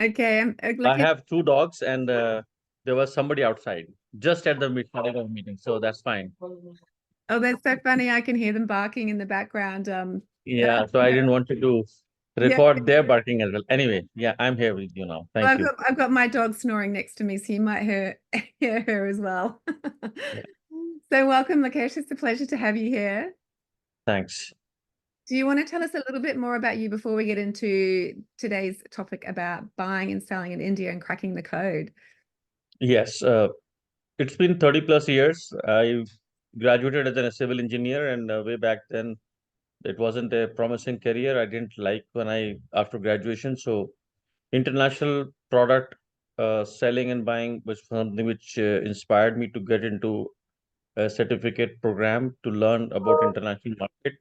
Okay. I have two dogs, and there was somebody outside just at the starting of the meeting, so that's fine. Oh, that's so funny. I can hear them barking in the background. Yeah, so I didn't want to Yeah. record their barking as well. Anyway, yeah, I'm here with you now. Well, Thank you. I've got my dog snoring next to me, so you might hear her as well. Yeah, So welcome, Lokesh. It's a pleasure to have you here. thanks. Do you want to tell us a little bit more about you before we get into today's topic about buying and selling in India and cracking the code? Yes, it's been 30 plus years. I graduated as a civil engineer, and way back then, it wasn't a promising career. I didn't like when after graduation. So, international product selling and buying was something which inspired me to get into a certificate program to learn about international market.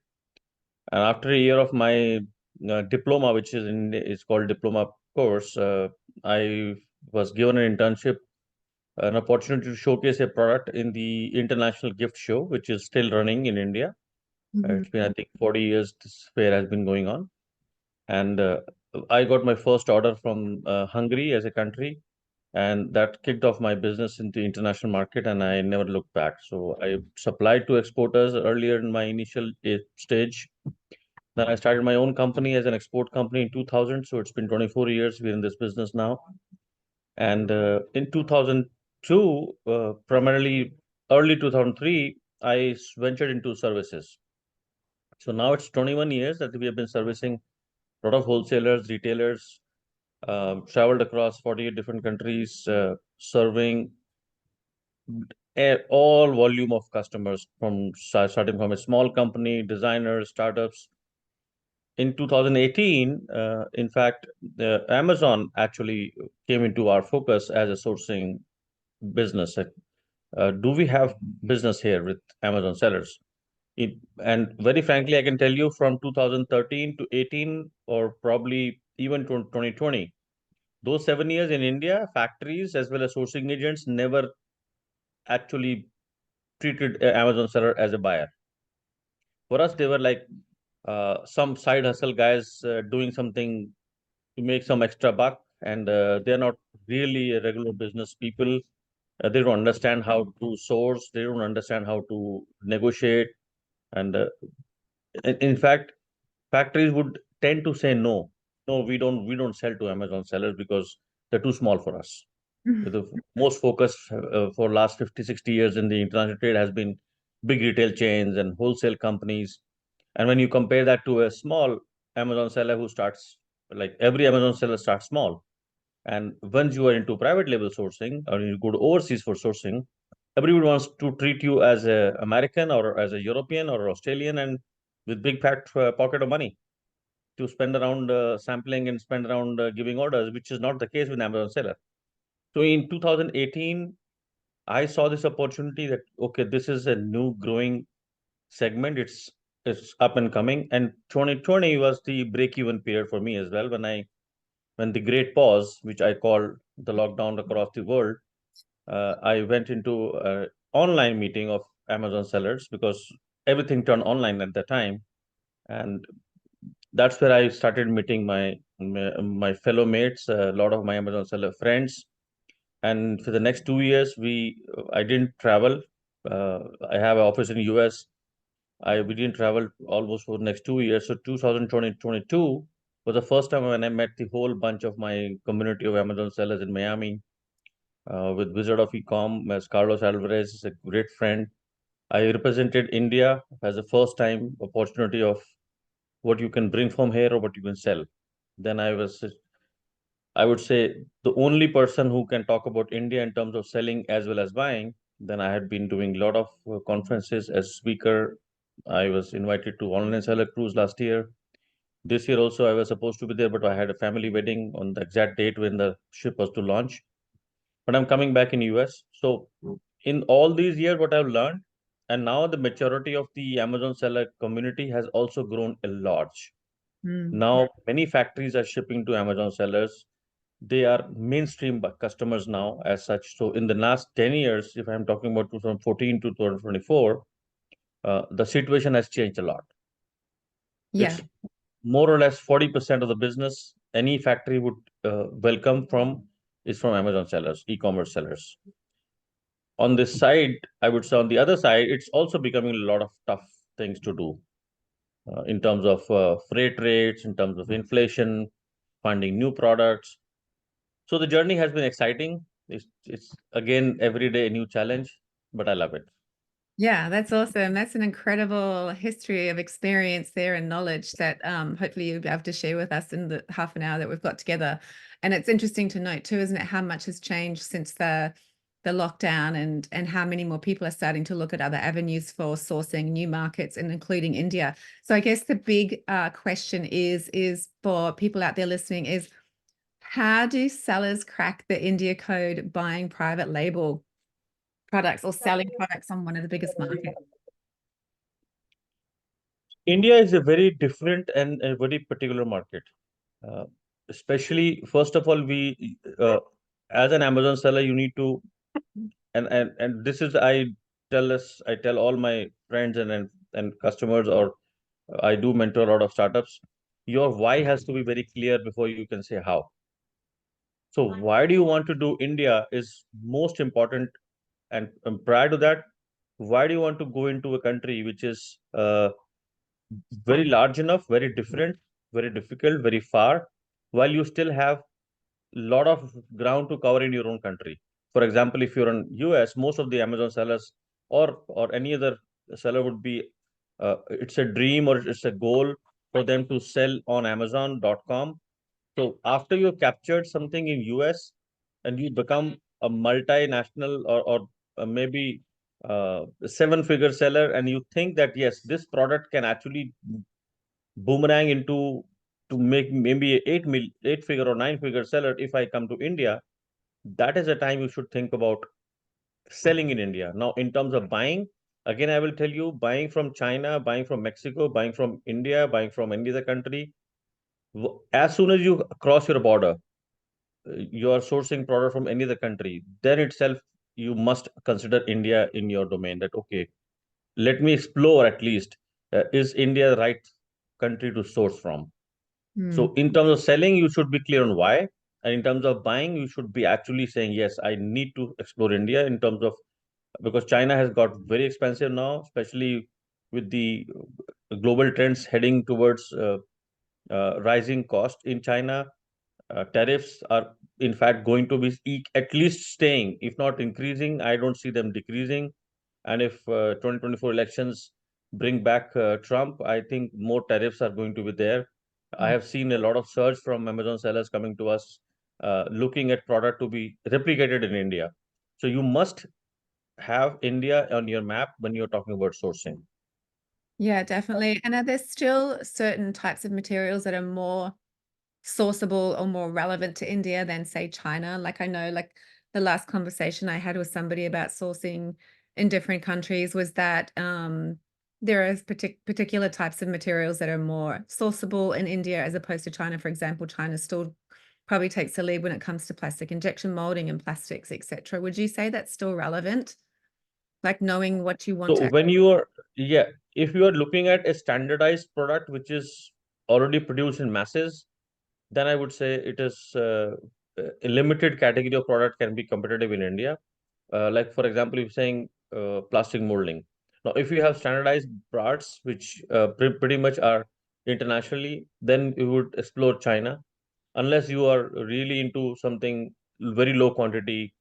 And after a year of my diploma, which is called diploma course, I was given an internship, an opportunity to showcase a product in the international gift show, which is still running in India. Mhm. It's been, I think, 40 years this fair has been going on. And I got my first order from Hungary as a country, and that kicked off my business into international market, and I never looked back. So I supplied to exporters earlier in my initial stage. Then I started my own company as an export company in 2000. So it's been 24 years. We're in this business now. And in 2002, primarily early 2003, I ventured into services. So now it's 21 years that we have been servicing a lot of wholesalers, retailers, traveled across 48 different countries, serving all volume of customers from starting from a small company, designers, startups. In 2018, in fact, Amazon actually came into our focus as a sourcing business. Do we have business here with Amazon sellers? And very frankly, I can tell you from 2013 to 18, or probably even to 2020, those 7 years in India, factories as well as sourcing agents never actually treated a Amazon seller as a buyer. For us, they were like some side hustle guys doing something to make some extra buck, and they're not really a regular business people. They don't understand how to source. They don't understand how to negotiate, and in fact, factories would tend to say no. No, we don't sell to Amazon sellers because they're too small for us. The most focus for last 50, 60 years in the international trade has been big retail chains and wholesale companies. And when you compare that to a small Amazon seller who starts, like every Amazon seller starts small. And once you are into private label sourcing or you go to overseas for sourcing, everyone wants to treat you as a American or as a European or Australian, and with big fat pocket of money to spend around sampling and spend around giving orders, which is not the case with Amazon seller. So in 2018, I saw this opportunity that, okay, this is a new growing segment. It's up and coming. And 2020 was the break-even period for me as well, when the great pause, which I call the lockdown across the world, I went into an online meeting of Amazon sellers because everything turned online at that time. And that's where I started meeting my fellow mates, a lot of my Amazon seller friends. And for the next 2 years, I didn't travel. I have an office in US. We didn't travel almost for the next 2 years. So 2022 was the first time when I met the whole bunch of my community of Amazon sellers in Miami, with Wizard of Ecom as Carlos Alvarez, is a great friend. I represented India as a first time opportunity of what you can bring from here or what you can sell. Then I would say, the only person who can talk about India in terms of selling as well as buying. Then I had been doing a lot of conferences as speaker. I was invited to Online Seller Cruise last year. This year also I was supposed to be there, but I had a family wedding on the exact date when the ship was to launch. But I'm coming back in US. So in all these years, what I've learned, and now the maturity of the Amazon seller community has also grown a lot. Mm. Now many factories are shipping to Amazon sellers. They are mainstream customers now as such. So in the last 10 years, if I'm talking about 2014 to 2024, the situation has changed a lot. Yeah. It's more or less 40% of the business any factory would welcome from is from Amazon sellers, e-commerce sellers. On this side, I would say on the other side, it's also becoming a lot of tough things to do in terms of freight rates, in terms of inflation, finding new products. So the journey has been exciting. It's again every day a new challenge, but I love it. Yeah, that's awesome. That's an incredible history of experience there and knowledge that hopefully you'll be able to share with us in the half an hour that we've got together. And it's interesting to note too, isn't it, how much has changed since the lockdown and how many more people are starting to look at other avenues for sourcing new markets and including India. So I guess the big question is for people out there listening is, how do sellers crack the India code buying private label products or selling products on one of the biggest markets? India is a very different and a very particular market. Uh, Especially, first of all, we as an Amazon seller, you need to and this is I tell all my friends and customers, or I do mentor a lot of startups. Your why has to be very clear before you can say how. So why do you want to do India is most important, and prior to that, why do you want to go into a country which is very large enough, very different, very difficult, very far, while you still have lot of ground to cover in your own country. For example, if you're in US, most of the Amazon sellers or any other seller would be it's a dream or it's a goal for them to sell on Amazon.com. So after you've captured something in US and you become a multinational or maybe a seven-figure seller, and you think that yes, this product can actually boomerang into to make maybe eight figure or nine figure seller if I come to India, that is the time you should think about selling in India. Now, in terms of buying, again, I will tell you, buying from China, buying from Mexico, buying from India, buying from any other country, as soon as you cross your border, you are sourcing product from any other country, then itself you must consider India in your domain. That okay, let me explore at least, is India the right country to source from? Hmm. So in terms of selling, you should be clear on why. And in terms of buying, you should be actually saying, yes, I need to explore India in terms of, because China has got very expensive now, especially with the global trends heading towards rising cost in China. Tariffs are in fact going to be at least staying, if not increasing. I don't see them decreasing. And if 2024 elections bring back Trump, I think more tariffs are going to be there. I have seen a lot of search from Amazon sellers coming to us, looking at product to be replicated in India. So you must have India on your map when you're talking about sourcing. Yeah, definitely. And are there still certain types of materials that are more sourceable or more relevant to India than say China? Like I know like the last conversation I had with somebody about sourcing in different countries was that there are particular types of materials that are more sourceable in India as opposed to China. For example, China still probably takes the lead when it comes to plastic injection molding and plastics, etc. Would you say that's still relevant? Like knowing what you want So to. when you are, yeah, if you are looking at a standardized product which is already produced in masses, then I would say it is a limited category of product can be competitive in India. Like for example, if you're saying plastic molding. Now, if you have standardized parts which pretty much are internationally, then you would explore China. Unless you are really into something very low quantity,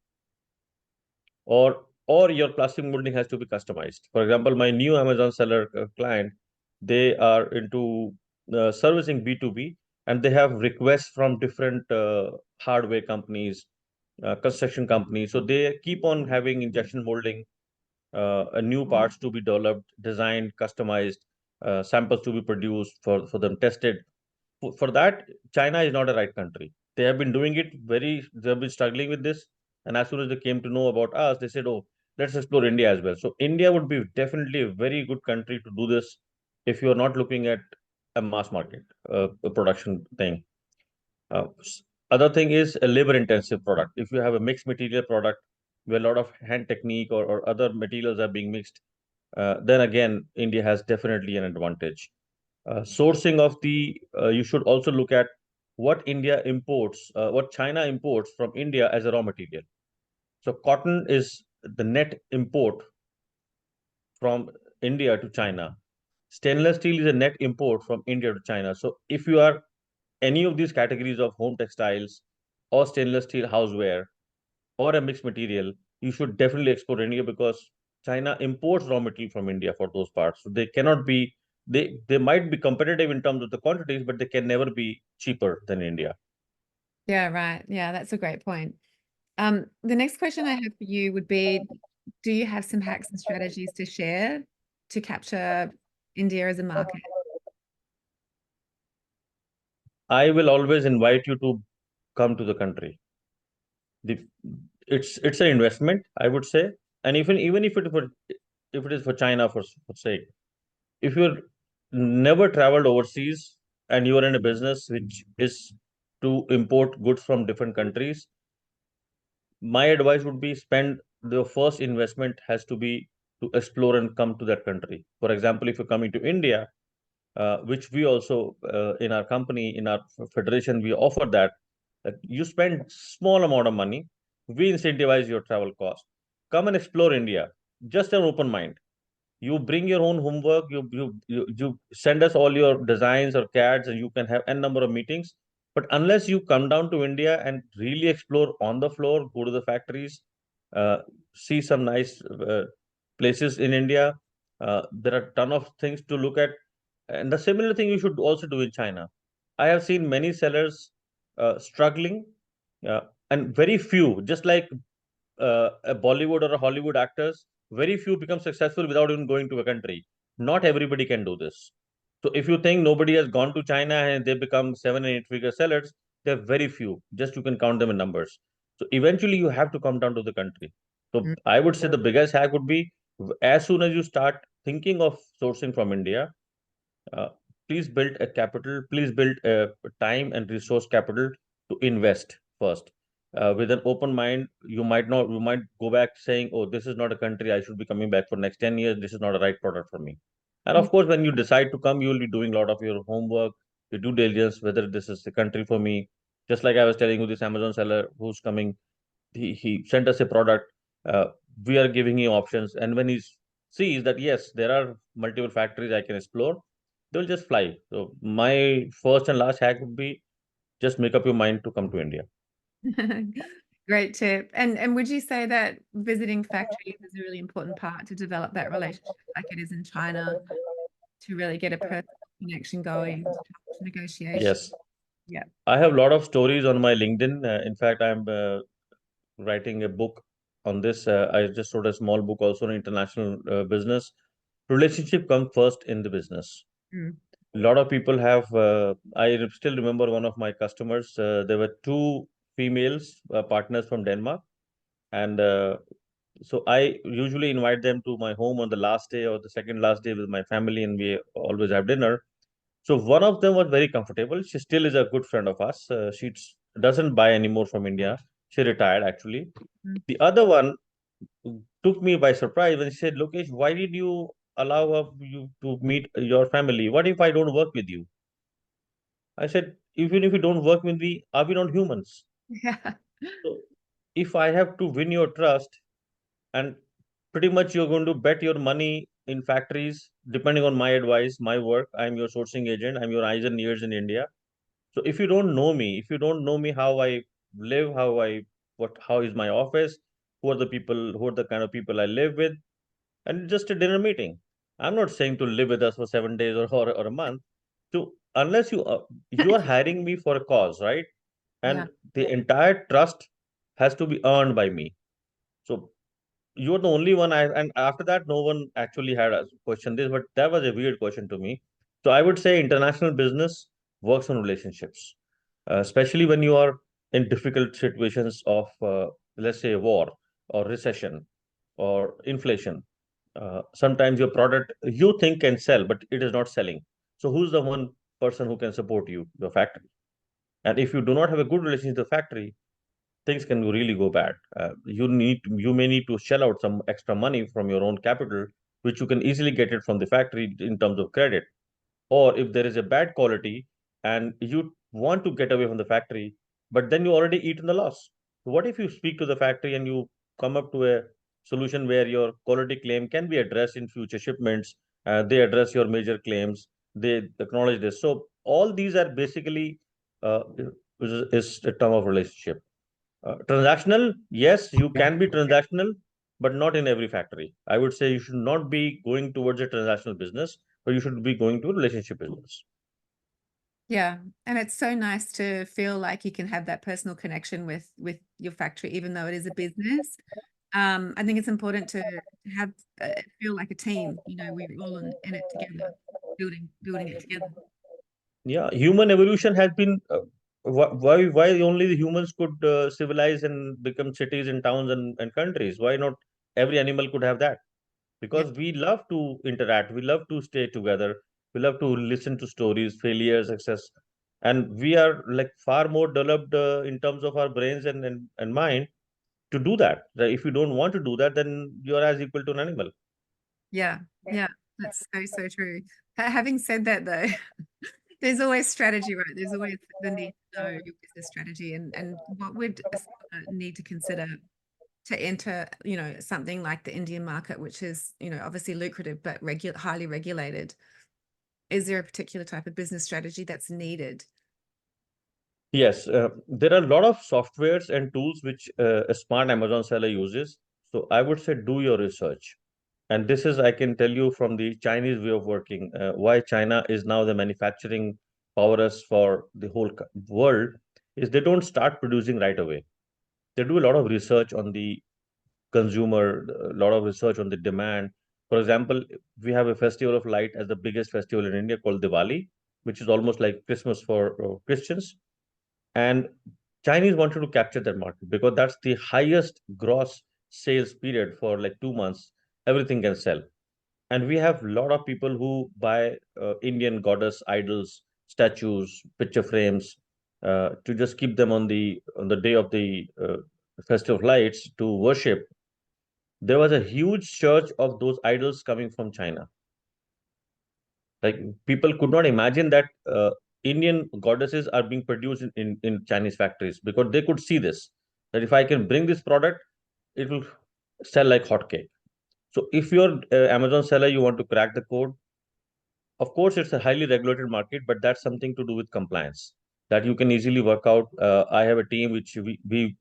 or your plastic molding has to be customized. For example, my new Amazon seller client, they are into servicing B2B, and they have requests from different hardware companies, construction companies. So they keep on having injection molding, new parts to be developed, designed, customized, samples to be produced for them tested. For that, China is not a right country. They have been doing it they have been struggling with this. And as soon as they came to know about us, they said, oh, let's explore India as well. So India would be definitely a very good country to do this if you're not looking at a mass market a production thing. Other thing is a labor intensive product. If you have a mixed material product where a lot of hand technique or other materials are being mixed, then again, India has definitely an advantage. Sourcing of the, you should also look at what what China imports from India as a raw material. So cotton is the net import from India to China. Stainless steel is a net import from India to China. So if you are any of these categories of home textiles or stainless steel houseware or a mixed material, you should definitely export India, because China imports raw material from India for those parts. So they cannot be, they might be competitive in terms of the quantities, but they can never be cheaper than India. Yeah, right. Yeah, that's a great point. The next question I have for you would be, do you have some hacks and strategies to share to capture India as a market? I will always invite you to come to the country. The, it's an investment, I would say, and even if it is for China for sake, if you're never traveled overseas and you are in a business which is to import goods from different countries, my advice would be spend the first investment has to be to explore and come to that country. For example, if you're coming to India, which we also in our company, in our federation, we offer that you spend small amount of money, we incentivize your travel cost. Come and explore India, just an open mind. You bring your own homework, you send us all your designs or CADs, and you can have n number of meetings. But unless you come down to India and really explore on the floor, go to the factories, uh, see some nice places in India, there are a ton of things to look at. And the similar thing you should also do in China. I have seen many sellers struggling, uh, and very few, just like a Bollywood or a Hollywood actors, very few become successful without even going to a country. Not everybody can do this. So if you think nobody has gone to China and they become 7 and 8 figure sellers, they're very few. Just you can count them in numbers. So eventually you have to come down to the country. So Mm. I would say the biggest hack would be, as soon as you start thinking of sourcing from India, uh, please build a capital, please build a time and resource capital to invest first. With an open mind, you might go back saying, oh, this is not a country I should be coming back for next 10 years. This is not a right product for me. And Yeah. of course, when you decide to come, you will be doing a lot of your homework, your due diligence, whether this is the country for me. Just like I was telling you, this Amazon seller who's coming, he sent us a product. uh, we are giving him options, and when he sees that yes, there are multiple factories I can explore, they'll just fly. So my first and last hack would be, just make up your mind to come to India. Great tip. And would you say that visiting factories is a really important part to develop that relationship like it is in China, to really get a personal connection going, to negotiation? Yes, Yeah. I have a lot of stories on my LinkedIn. In fact, I'm writing a book on this. I just wrote a small book also on international business. Relationship comes first in the business. Mm. A lot of people have, I still remember one of my customers. There were two females partners from Denmark, and so I usually invite them to my home on the last day or the second last day with my family, and we always have dinner. So one of them was very comfortable. She still is a good friend of us. She doesn't buy anymore from India. She retired actually. Mm. The other one took me by surprise when she said, Lokesh, why did you allow you to meet your family? What if I don't work with you? I said, even if you don't work with me, are we not humans? Yeah. So if I have to win your trust, and pretty much you're going to bet your money in factories, depending on my advice, my work, I'm your sourcing agent, I'm your eyes and ears in India. So if you don't know me, if you don't know me, how I live, how is my office, who are the kind of people I live with, and just a dinner meeting. I'm not saying to live with us for 7 days or a month. So unless you are hiring me for a cause, right? Yeah. And the entire trust has to be earned by me. So you're the only one. And after that, no one actually had a question this, but that was a weird question to me. So I would say international business works on relationships, especially when you are in difficult situations of, let's say, war or recession or inflation. Sometimes your product you think can sell, but it is not selling. So who's the one person who can support you? The factory. And if you do not have a good relationship with the factory, things can really go bad. You may need to shell out some extra money from your own capital, which you can easily get it from the factory in terms of credit. Or if there is a bad quality and you want to get away from the factory, but then you already eaten the loss. So what if you speak to the factory and you come up to a solution where your quality claim can be addressed in future shipments? They address your major claims. They acknowledge this. So all these are basically uh, is a term of relationship. Transactional, yes, you can be transactional, but not in every factory. I would say you should not be going towards a transactional business, but you should be going to a relationship business. Yeah, and it's so nice to feel like you can have that personal connection with your factory, even though it is a business. I think it's important to have feel like a team. You know, we're all in it together, building it together. Yeah, human evolution has been why only the humans could civilize and become cities and towns and countries. Why not every animal could have that? Yeah, Because we love to interact, we love to stay together, we love to listen to stories, failure, success, and we are like far more developed in terms of our brains and mind to do that. Right? If you don't want to do that, then you are as equal to an animal. yeah, yeah. That's so true. Having said that, though, there's always strategy, right? There's always the need to know your business strategy and what would a seller need to consider to enter, you know, something like the Indian market, which is, you know, obviously lucrative but highly regulated. Is there a particular type of business strategy that's needed? Yes, there are a lot of softwares and tools which a smart Amazon seller uses. So I would say do your research. And this is, I can tell you from the Chinese way of working, why China is now the manufacturing powerhouse for the whole world, is they don't start producing right away. They do a lot of research on the consumer, a lot of research on the demand. For example, we have a festival of light as the biggest festival in India called Diwali, which is almost like Christmas for Christians. And Chinese wanted to capture that market because that's the highest gross sales period for like 2 months. Everything can sell. And we have a lot of people who buy Indian goddess idols, statues, picture frames to just keep them on the day of the Festival of Lights to worship. There was a huge surge of those idols coming from China. Like people could not imagine that Indian goddesses are being produced in Chinese factories because they could see this. That if I can bring this product, it will sell like hotcake. So if you're Amazon seller, you want to crack the code. Of course, it's a highly regulated market, but that's something to do with compliance that you can easily work out. I have a team which we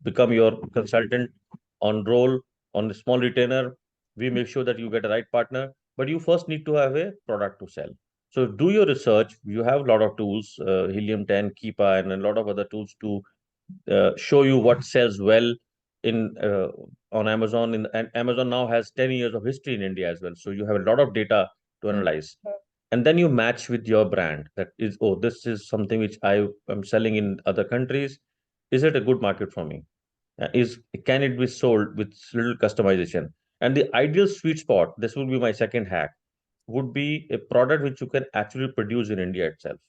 become your consultant on role on the small retainer. We make sure that you get a right partner, but you first need to have a product to sell. So do your research. You have a lot of tools, Helium 10, Keepa, and a lot of other tools to show you what sells well in on Amazon. And Amazon now has 10 years of history in India as well. So you have a lot of data to Mm. analyze. And then you match with your brand that is, oh, this is something which I am selling in other countries. Is it a good market for me? Is can it be sold with little customization? And the ideal sweet spot, this will be my second hack, would be a product which you can actually produce in India itself.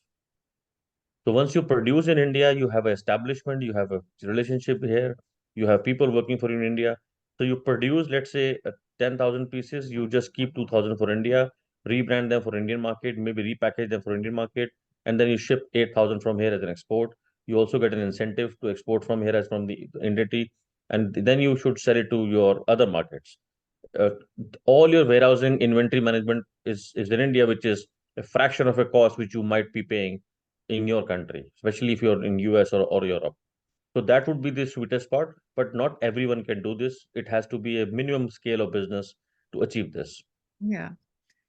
So once you produce in India, you have an establishment, you have a relationship here, you have people working for you in India. So you produce, let's say, 10,000 pieces, you just keep 2,000 for India, rebrand them for Indian market, maybe repackage them for Indian market, and then you ship 8,000 from here as an export. You also get an incentive to export from here as from the entity, and then you should sell it to your other markets. uh, all your warehousing inventory management is in India, which is a fraction of a cost which you might be paying in your country, especially if you're in US or Europe. So that would be the sweetest spot, but not everyone can do this. It has to be a minimum scale of business to achieve this. Yeah.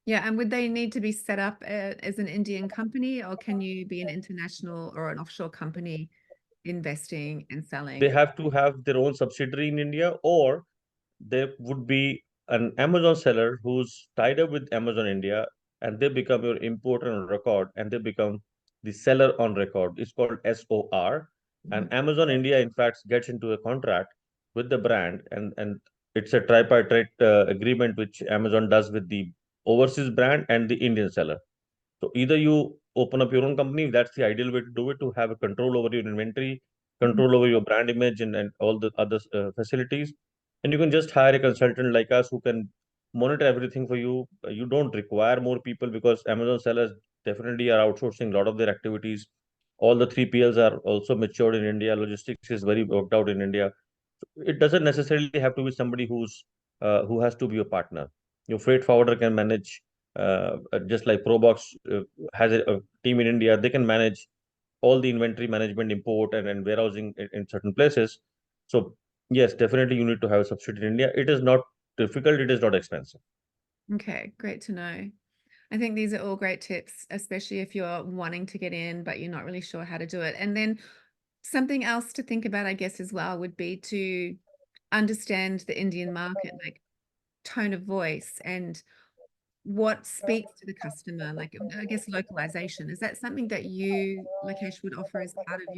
Yeah. And would they need to be set up as an Indian company, or can you be an international or an offshore company investing and They selling? have to have their own subsidiary in India, or there would be an Amazon seller who's tied up with Amazon India, and they become your importer on record, and they become the seller on record. It's called SOR. And Mhm. Amazon India, in fact, gets into a contract with the brand, and it's a tripartite agreement which Amazon does with the overseas brand and the Indian seller. So either you open up your own company, that's the ideal way to do it, to have a control over your inventory, control over your brand image, and all the other facilities. And you can just hire a consultant like us who can monitor everything for you. You don't require more people because Amazon sellers definitely are outsourcing a lot of their activities. All the 3PLs are also matured in India. Logistics is very worked out in India. It doesn't necessarily have to be somebody who has to be a partner. Your freight forwarder can manage, just like Proboxx has a team in India. They can manage all the inventory management, import and warehousing in certain places. So yes, definitely you need to have a subsidiary in India. It is not difficult. It is not expensive. Okay, great to know. I think these are all great tips, especially if you're wanting to get in, but you're not really sure how to do it. And then something else to think about, I guess, as well, would be to understand the Indian market, like tone of voice and what speaks to the customer, like I guess localization. Is that something that you, Lokesh, would offer as part of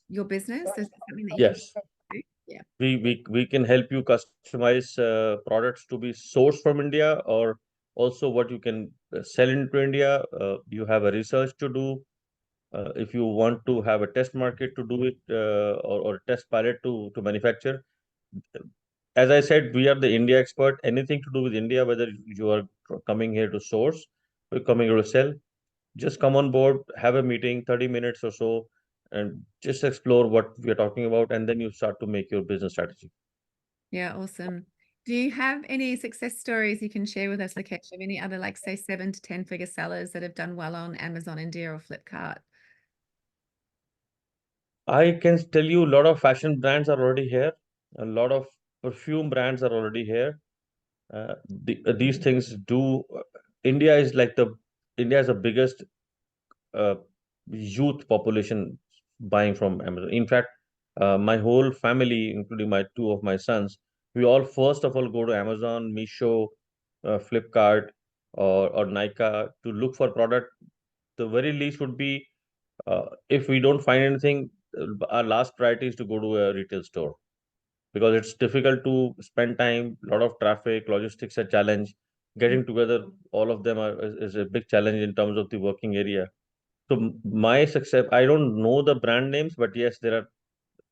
your business? Is that something that you can Yes, do? Yeah. we can help you customize products to be sourced from India, or also what you can sell into India. You have a research to do. If you want to have a test market to do it, or a test pilot to manufacture. As I said, we are the India expert. Anything to do with India, whether you are coming here to source or coming here to sell, just come on board, have a meeting, 30 minutes or so, and just explore what we are talking about, and then you start to make your business strategy. Yeah, awesome. Do you have any success stories you can share with us, Lokesh, of any other, like, say, 7 to 10 figure sellers that have done well on Amazon India or Flipkart? I can tell you a lot of fashion brands are already here. A lot of perfume brands are already here. These things do. India is like the India is the biggest uh, youth population buying from Amazon. In fact, my whole family, including my two of my sons, we all first of all go to Amazon, Meesho, Flipkart, or Nykaa to look for product. The very least would be, if we don't find anything, our last priority is to go to a retail store, because it's difficult to spend time, a lot of traffic, logistics a challenge. Getting together, all of them is a big challenge in terms of the working area. So my success, I don't know the brand names, but yes, there are.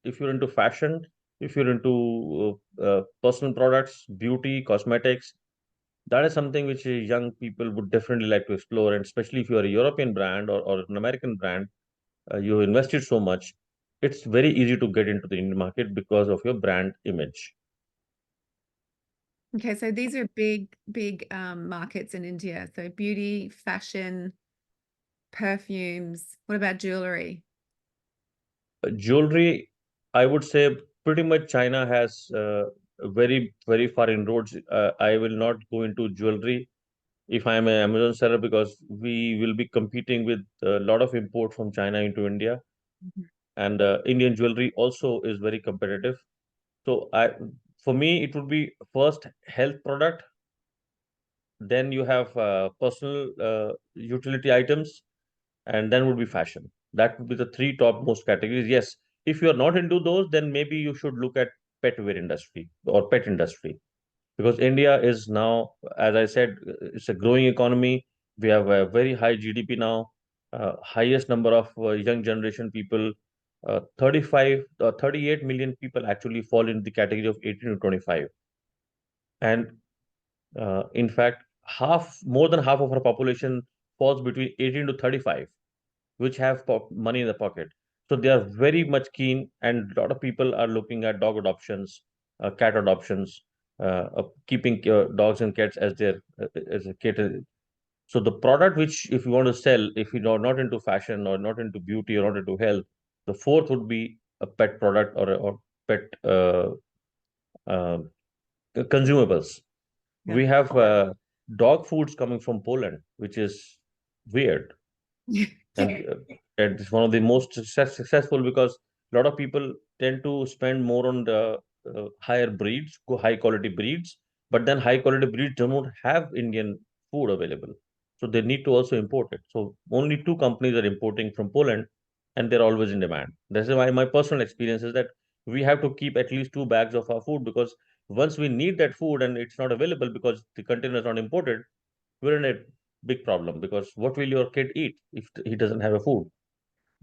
If you're into fashion, if you're into personal products, beauty, cosmetics, that is something which young people would definitely like to explore. And especially if you're a European brand, or an American brand, you invested so much, it's very easy to get into the Indian market because of your brand image. Okay, so these are big, big markets in India. So beauty, fashion, perfumes. What about jewelry? Jewelry, I would say pretty much China has very, very far inroads. I will not go into jewelry if I am an Amazon seller, because we will be competing with a lot of import from China into India, Mhm. and Indian jewelry also is very competitive. So for me, it would be first health product, then you have personal utility items, and then would be fashion. That would be the three top most categories. Yes, if you are not into those, then maybe you should look at pet wear industry or pet industry, because India is now, as I said, it's a growing economy. We have a very high GDP now, highest number of young generation people. 38 million people actually fall in the category of 18 to 25. And in fact, more than half of our population falls between 18 to 35, which have money in the pocket. So they are very much keen, and a lot of people are looking at dog adoptions, cat adoptions, keeping dogs and cats as a kit. So the product which, if you want to sell, if you are not into fashion or not into beauty or not into health, the fourth would be a pet product, or pet uh, consumables. Yeah. We have dog foods coming from Poland, which is weird, and it's one of the most successful, because a lot of people tend to spend more on the higher breeds, high quality breeds, but then high quality breeds do not have Indian food available, so they need to also import it. So only two companies are importing from Poland, and they're always in demand. That's why my personal experience is that we have to keep at least two bags of our food, because once we need that food and it's not available because the container is not imported, we're in a big problem, because what will your kid eat if he doesn't have a food?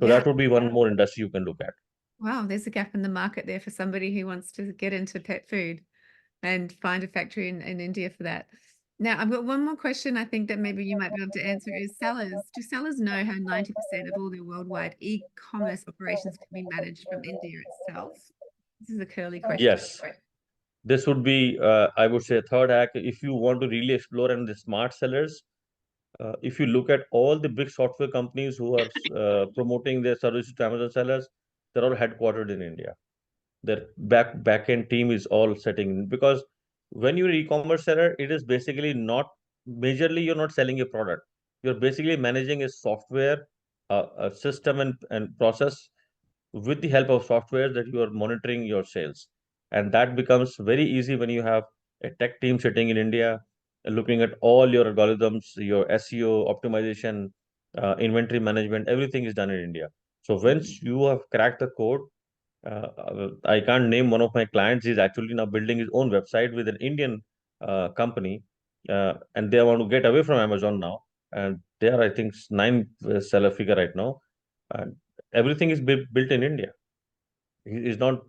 So Yeah. that would be one more industry you can look at. Wow, there's a gap in the market there for somebody who wants to get into pet food and find a factory in India for that. Now, I've got one more question I think that maybe you might be able to answer is sellers. Do sellers know how 90% of all their worldwide e-commerce operations can be managed from India itself? This is a curly question. Yes, this would be, I would say, a third hack. If you want to really explore and the smart sellers, if you look at all the big software companies who are promoting their services to Amazon sellers, they're all headquartered in India. Their back end team is all setting, because when you're an e-commerce seller, it is basically not majorly, you're not selling a product. You're basically managing a software, a system and process with the help of software that you are monitoring your sales. And that becomes very easy when you have a tech team sitting in India, looking at all your algorithms, your SEO optimization, inventory management, everything is done in India. So once you have cracked the code, I can't name one of my clients. He's actually now building his own website with an Indian company, and they want to get away from Amazon now. And they are, I think, nine seller figure right now, and everything is built in India. He is not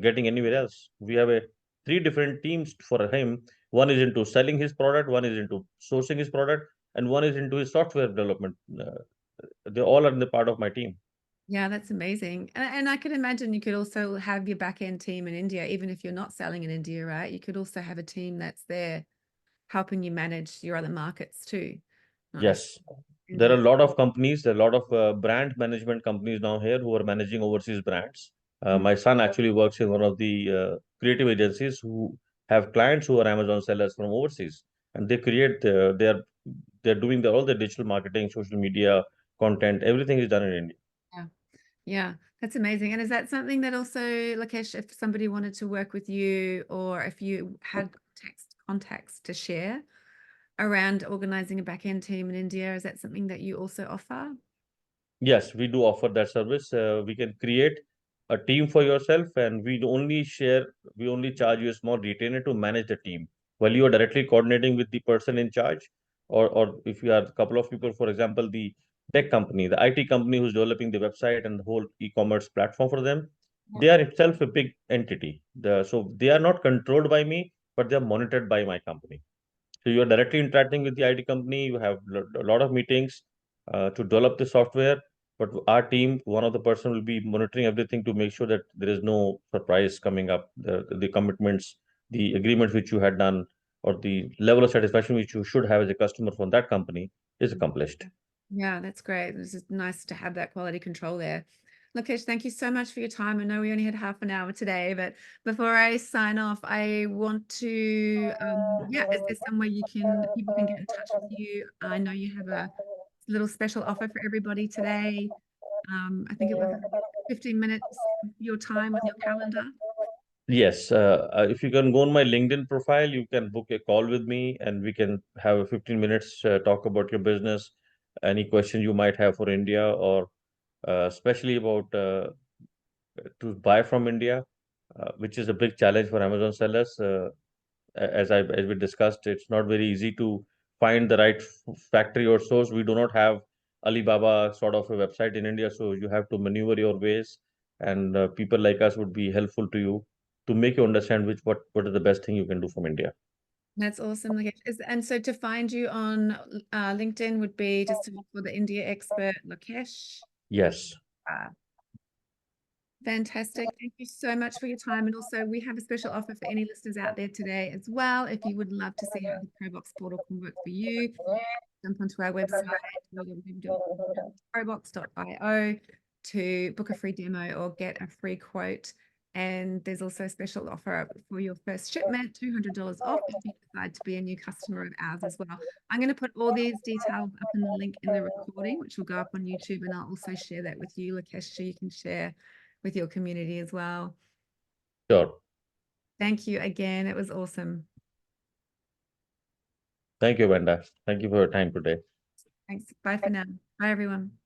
getting anywhere else. We have a three different teams for him. One is into selling his product, one is into sourcing his product, and one is into his software development. They all are in the part of my team. Yeah, that's amazing. And I could imagine you could also have your back end team in India, even if you're not selling in India, right? You could also have a team that's there helping you manage your other markets too, not Yes, necessarily there are India. a lot of companies, there are a lot of brand management companies now here who are managing overseas brands. Mm. My son actually works in one of the creative agencies who have clients who are Amazon sellers from overseas, and they create they're doing all the digital marketing, social media, content, everything is done in India. Yeah. Yeah, that's amazing. And is that something that also, Lokesh, if somebody wanted to work with you or if you had contacts to share around organizing a back end team in India, is that something that you also offer? Yes, we do offer that service. We can create a team for yourself, and we only charge you a small retainer to manage the team while you are directly coordinating with the person in charge. Or if you are a couple of people, for example, the tech company, the IT company who's developing the website and the whole e-commerce platform for them, Yep. they are itself a big entity. So they are not controlled by me, but they are monitored by my company. So you are directly interacting with the IT company. You have a lot of meetings to develop the software. But our team, one of the person will be monitoring everything to make sure that there is no surprise coming up. The commitments, the agreements which you had done, or the level of satisfaction which you should have as a customer from that company is accomplished. Yeah, that's great. It's just nice to have that quality control there. Lokesh, thank you so much for your time. I know we only had half an hour today, but before I sign off, I want to, yeah, is there somewhere people can get in touch with you? I know you have a little special offer for everybody today. I think it was 15 minutes of your time on your calendar. Yes, if you can go on my LinkedIn profile, you can book a call with me and we can have a 15 minutes talk about your business, any question you might have for India, or especially about to buy from India, which is a big challenge for Amazon sellers. As we discussed, it's not very easy to find the right factory or source. We do not have Alibaba sort of a website in India, so you have to maneuver your ways, and people like us would be helpful to you to make you understand what is the best thing you can do from India. That's awesome. Lokesh. And so to find you on LinkedIn would be just to look for the India expert, Lokesh. Yes, Uh, Fantastic. Thank you so much for your time. And also, we have a special offer for any listeners out there today as well. If you would love to see how the Proboxx portal can work for you, jump onto our website, www.proboxx.io to book a free demo or get a free quote. And there's also a special offer for your first shipment, $200 off if you decide to be a new customer of ours as well. I'm going to put all these details up in the link in the recording, which will go up on YouTube. And I'll also share that with you, Lokesh, so you can share with your community as well. sure. Thank you again. It was awesome. Thank you, Vanda. Thank you for your time today. Thanks. Bye for now. Bye, everyone.